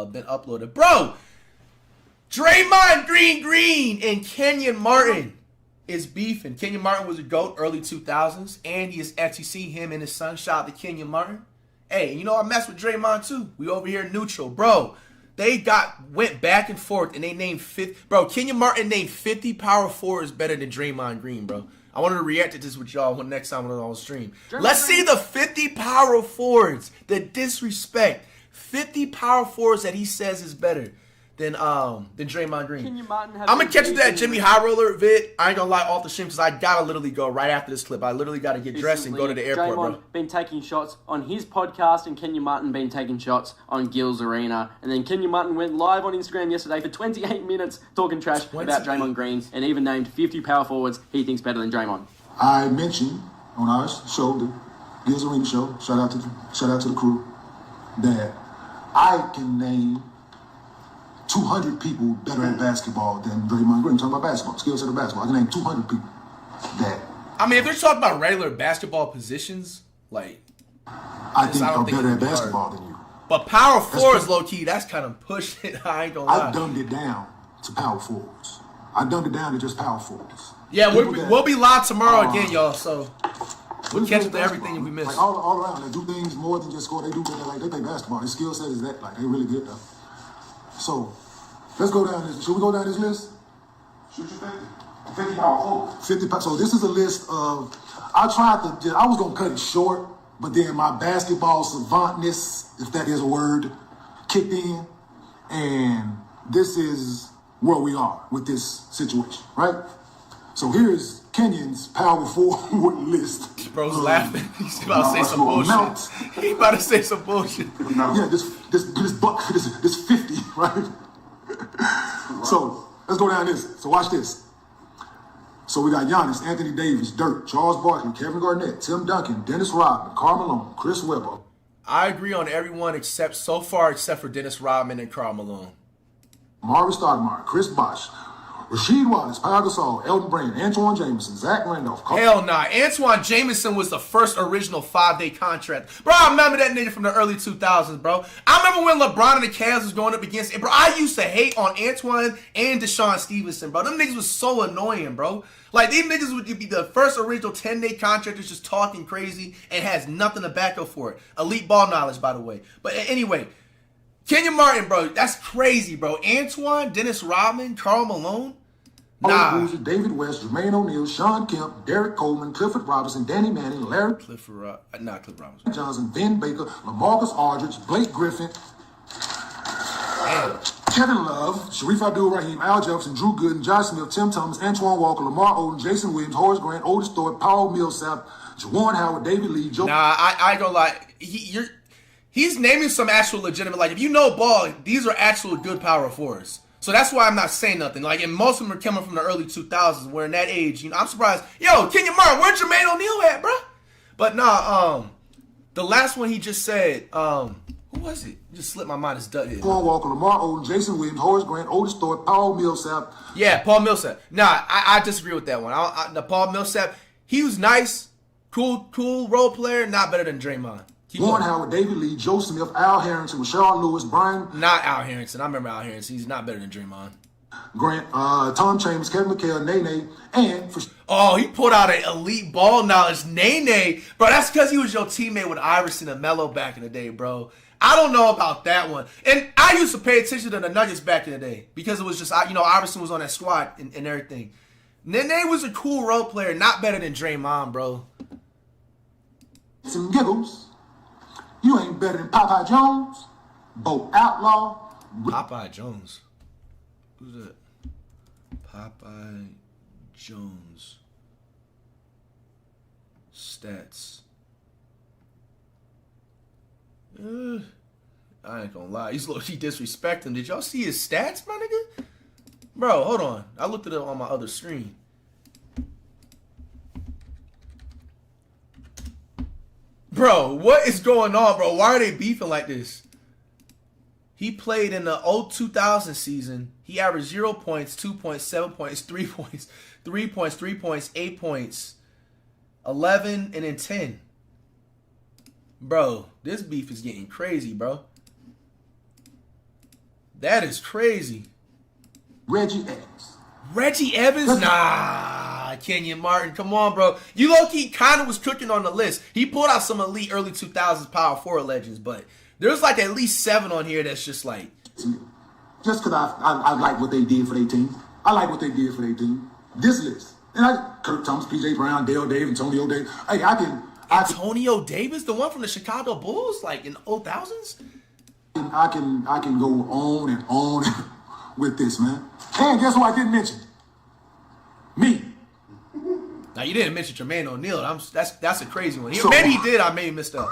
been uploaded. Bro, Draymond Green and Kenyon Martin is beefing. Kenyon Martin was a GOAT early 2000s, and he is actually see him and his son. Shout out to Kenyon Martin. Hey, you know I mess with Draymond too. We over here neutral, bro. They went back and forth, and they named 50. Bro, Kenyon Martin named 50 power forwards better than Draymond Green, bro. I wanted to react to this with y'all when next time on stream. Let's see the 50 power forwards. The disrespect. 50 power forwards that he says is better than Draymond Green. I'm gonna catch you that Jimmy High Roller vid. I ain't gonna lie off the stream because I gotta literally go right after this clip. I literally gotta get dressed and go to the airport, Draymond bro. been taking shots on his podcast, and Kenyon Martin been taking shots on Gil's Arena. And then Kenyon Martin went live on Instagram yesterday for 28 minutes talking trash about Draymond Green, and even named 50 power forwards he thinks better than Draymond. I mentioned on our show, the Gil's Arena show, shout out to the crew, that I can name 200 people better at basketball than Draymond Green. I'm talking about basketball, skill set of basketball. I can name 200 people that. I mean, if they're talking about regular basketball positions, like I think are better at basketball than you. But power forwards, low key, that's kind of pushing it. I ain't gonna lie. I dumbed it down to power forwards. I dumbed it down to just power forwards. Yeah, we'll be live tomorrow again, y'all. So we'll catch up to everything we missed. Like all around, they do things more than just score. They do like they play basketball. Their skill set is that like they really good though. So let's go down this. Should we go down this list? Shoot you 50 power forwards. 50 power. So this is a list of. I was gonna cut it short, but then my basketball savantness, if that is a word, kicked in, and this is where we are with this situation, right? So here's Kenyon's power forward list. Bro's laughing. He's about to say some bullshit. He about to say some bullshit. Yeah, this 50, right? So let's go down this. So watch this. So we got Giannis, Anthony Davis, Dirk, Charles Barkley, Kevin Garnett, Tim Duncan, Dennis Rodman, Karl Malone, Chris Webber. I agree on everyone except for Dennis Rodman and Karl Malone. Marvin Stoudemire, Chris Bosh, Rasheed Wallace, Pau Gasol, Elton Brand, Antoine Jameson, Zach Randolph. Hell nah. Antoine Jameson was the first original 5-day contract. Bro, I remember that nigga from the early 2000s, bro. I remember when LeBron and the Cavs was going up against it. Bro, I used to hate on Antoine and Deshaun Stevenson, bro. Them niggas was so annoying, bro. Like, these niggas would be the first original 10-day contractors just talking crazy and has nothing to back up for it. Elite ball knowledge, by the way. But anyway, Kenyon Martin, bro, that's crazy, bro. Antoine, Dennis Rodman, Karl Malone. Nah. Boozer, David West, Jermaine O'Neal, Sean Kemp, Derek Coleman, Clifford Robinson, Danny Manning, Larry Clifford Robinson, Johnson, Ben Baker, LaMarcus Aldridge, Blake Griffin, damn. Kevin Love, Sharif Abdul-Rahim, Al Jefferson, Drew Gooden, Josh Smith, Tim Thomas, Antoine Walker, Lamar Odom, Jason Williams, Horace Grant, Otis Thorpe, Paul Millsap, Juwan Howard, David Lee, Joe. Nah, I ain't gonna lie. He's naming some actual legitimate, like, if you know ball, these are actual good power forwards. So that's why I'm not saying nothing. Like, and most of them are coming from the early 2000s, where in that age, you know, I'm surprised. Yo, Kenyon Martin, where's Jermaine O'Neal at, bro? But nah, the last one he just said, who was it? Just slipped my mind. It's Dutton. Paul Walker, Lamar Odom, Jason Williams, Horace Grant, Otis Thorpe, Paul Millsap. Yeah, Paul Millsap. Nah, I disagree with that one. The Paul Millsap, he was nice, cool role player, not better than Draymond. Juwan Howard, David Lee, Joe Smith, Al Harrington, Rashard Lewis, Brian. Not Al Harrington. I remember Al Harrington. He's not better than Draymond. Grant, Tom Chambers, Kevin McHale, Nene, and he put out an elite ball knowledge. Nene, bro, that's because he was your teammate with Iverson and Melo back in the day, bro. I don't know about that one. And I used to pay attention to the Nuggets back in the day because it was just, you know, Iverson was on that squad and everything. Nene was a cool role player, not better than Draymond, bro. Some giggles. You ain't better than Popeye Jones, Bo Outlaw. Popeye Jones. Who's that? Popeye Jones. Stats. I ain't gonna lie. He's low-key disrespecting. Did y'all see his stats, my nigga? Bro, hold on. I looked at it on my other screen. Bro, what is going on, bro? Why are they beefing like this? He played in the 2000 season. He averaged 0 points, 2 points, 7 points, 3 points, 3 points, 3 points, 8 points, 11, and then 10. Bro, this beef is getting crazy, bro. That is crazy. Reggie Evans. Reggie Evans? Nah, Kenyon Martin. Come on, bro. You low-key kind of was cooking on the list. He pulled out some elite early 2000s power forward legends, but there's like at least 7 on here that's just like... Just because I like what they did for their team. I like what they did for their team. This list. And Kirk Thomas, P.J. Brown, Dale Davis, Antonio Davis. Hey, Antonio Davis? The one from the Chicago Bulls? Like in the 2000s? I can go on and on with this, man. And guess who I didn't mention? Me. Now, you didn't mention Jermaine O'Neal. That's a crazy one. Maybe he did. I may have missed up.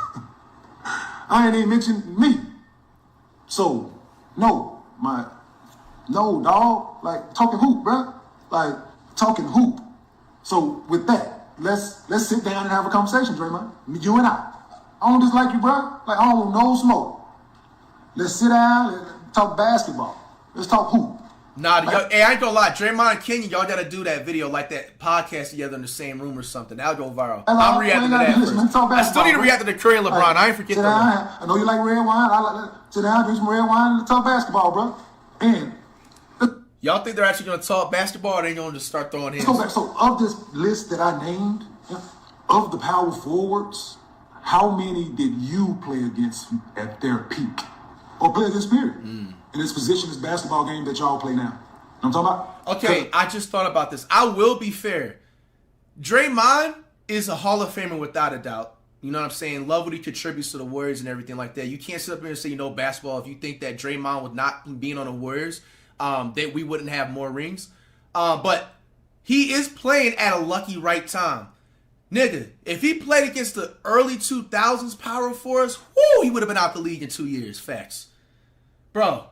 I ain't even mentioned me. So, no, dog. Like, talking hoop, bro. Like, talking hoop. So, with that, let's sit down and have a conversation, Draymond. You and I. I don't dislike you, bro. Like, I don't want no smoke. Let's sit down and talk basketball. Let's talk hoop. Nah, hey, I ain't gonna lie. Draymond and Kenyon, y'all gotta do that video, like that podcast together in the same room or something. That'll go viral. I'm reacting to that first. I still need to react to the Curry and LeBron. I ain't forget that. I know you like red wine. I like that. Sit down, drink some red wine, and talk basketball, bro. And y'all think they're actually gonna talk basketball, or they gonna just start throwing hands? Let's go back. So, of this list that I named, of the power forwards, how many did you play against at their peak? Or play against period? In this position, this basketball game that y'all play now. You know what I'm talking about? Okay, I just thought about this. I will be fair. Draymond is a Hall of Famer without a doubt. You know what I'm saying? Love what he contributes to the Warriors and everything like that. You can't sit up here and say you know basketball if you think that Draymond would not being on the Warriors, that we wouldn't have more rings. But he is playing at a lucky right time. Nigga, if he played against the early 2000s power forwards, whoo, he would have been out the league in 2 years. Facts. Bro,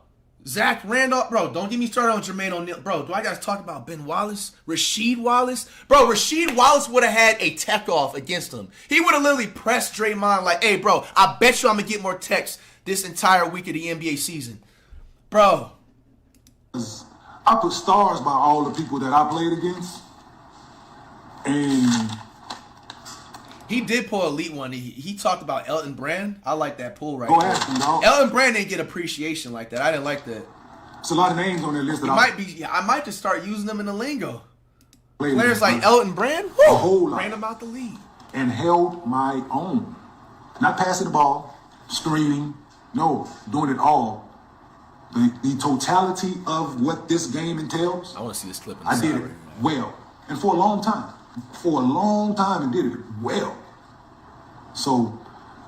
Zach Randolph, bro, don't get me started on Jermaine O'Neal. Bro, do I got to talk about Ben Wallace? Rasheed Wallace? Bro, Rasheed Wallace would have had a tech off against him. He would have literally pressed Draymond like, hey, bro, I bet you I'm going to get more texts this entire week of the NBA season. Bro. I put stars by all the people that I played against. And he did pull elite one. He talked about Elton Brand. I like that pull right go there. ask him, dog. Elton Brand didn't get appreciation like that. I didn't like that. There's a lot of names on that list that I might just start using them in the lingo. played Players like Elton Brand, a whole lot. ran them out the league. And held my own. Not passing the ball, screening, no, doing it all. The totality of what this game entails, I want to see this clip. I did it well. And for a long time. For a long time and did it well. So,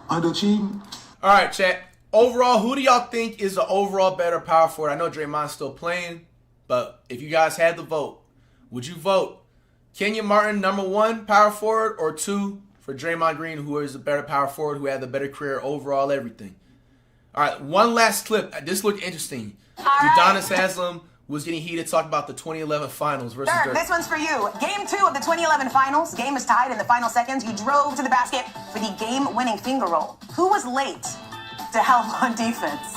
underachieving. All right, chat. Overall, who do y'all think is the overall better power forward? I know Draymond's still playing, but if you guys had the vote, would you vote Kenyon Martin, number 1 power forward, or 2 for Draymond Green, who is the better power forward, who had the better career overall, everything? All right, one last clip. This looked interesting. Udonis Haslem was getting heated talking about the 2011 finals versus Dirk, this one's for you. Game 2 of the 2011 finals. Game is tied in the final seconds. You drove to the basket for the game-winning finger roll. Who was late to help on defense?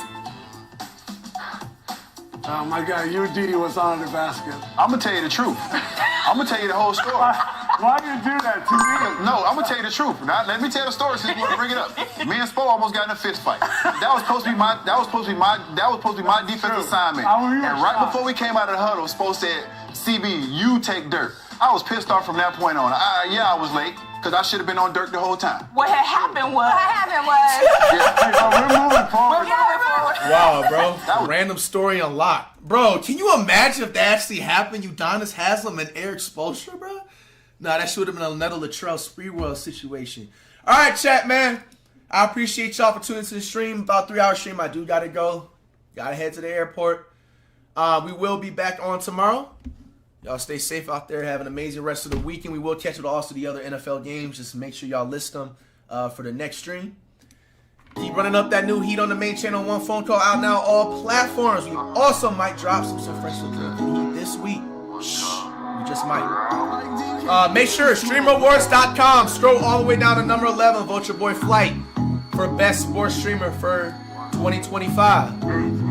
Oh my God, UD was on the basket. I'm gonna tell you the truth. I'm gonna tell you the whole story. Why did you do that to me? No, I'm gonna tell you the truth. Now, let me tell the story since you want to bring it up. Me and Spo almost got in a fist fight. That was supposed to be my defensive assignment. And right before we came out of the huddle, Spo said, "CB, you take Dirk." I was pissed off from that point on. I was late because I should have been on Dirk the whole time. What had happened was. We're moving forward. Wow, bro. Random story unlocked. Bro, can you imagine if that actually happened? Udonis Haslem and Eric Spoelstra, bro? Nah, that should have been another Latrell Sprewell situation. All right, chat, man. I appreciate y'all for tuning into the stream. About 3-hour stream. I do got to go. Got to head to the airport. We will be back on tomorrow. Y'all stay safe out there. Have an amazing rest of the weekend. We will catch up also the other NFL games. Just make sure y'all list them for the next stream. Keep running up that new heat on the main channel. One phone call out now, all platforms. We also might drop some fresh heat this week. Shh, we just might. Make sure, StreamAwards.com. Scroll all the way down to number 11. Vote your boy Flight for Best Sports Streamer for 2025.